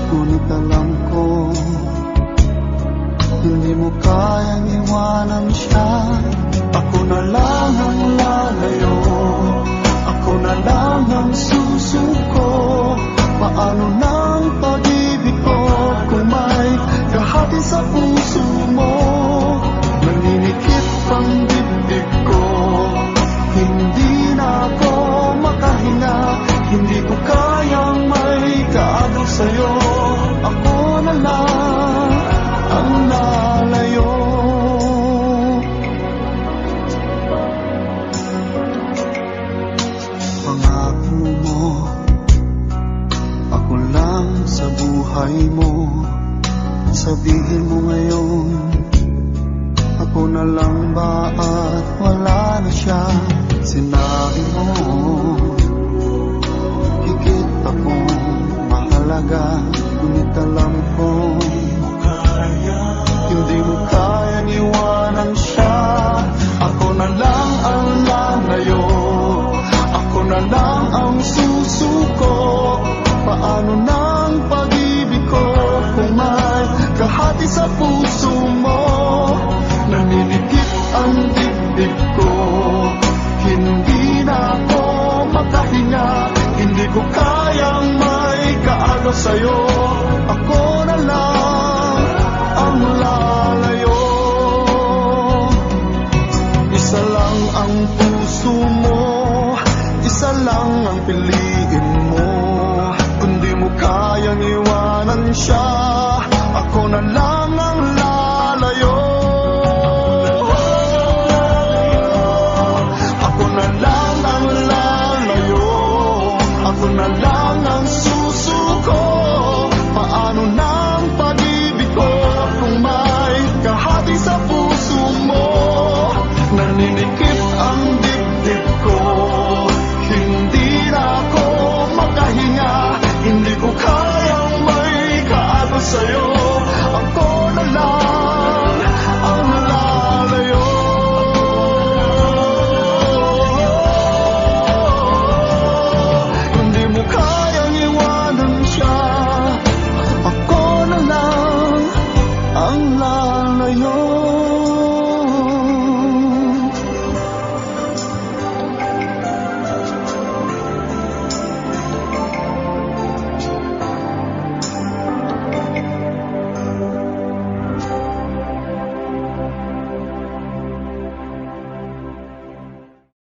Ngunit alam ko, hindi mo kayang iwanan siya. Ako na lang ang lalayo, ako na lang ang susuko. Paano ng pag-ibig ko kung may kahati sa puso mo? Naninikip ang dibdib ko, hindi na ako makahinga. Hindi ko kayang may kaagaw sa'yo. Ako na lang ang lalayo. Pangako mo, ako lang sa buhay mo. Sabihin mo ngayon, ako na lang ba at wala na siya? Sinabi mo, higit akong mahalaga. Ngunit alam ko, hindi mo kayang iwanan siya. Ako na lang ang lalayo, ako na lang ang susuko. Paano ng pag-ibig ko kung may kahati sa puso mo? Naninikip ang dibdib ko, hindi na ako makahinga. Hindi ko kayang may kaagaw sa'yo. Ako na lang ang lalayo. Isa lang ang puso mo, isa lang ang piliin mo. Kung di mo kayang iwanan siya, ako na lang ang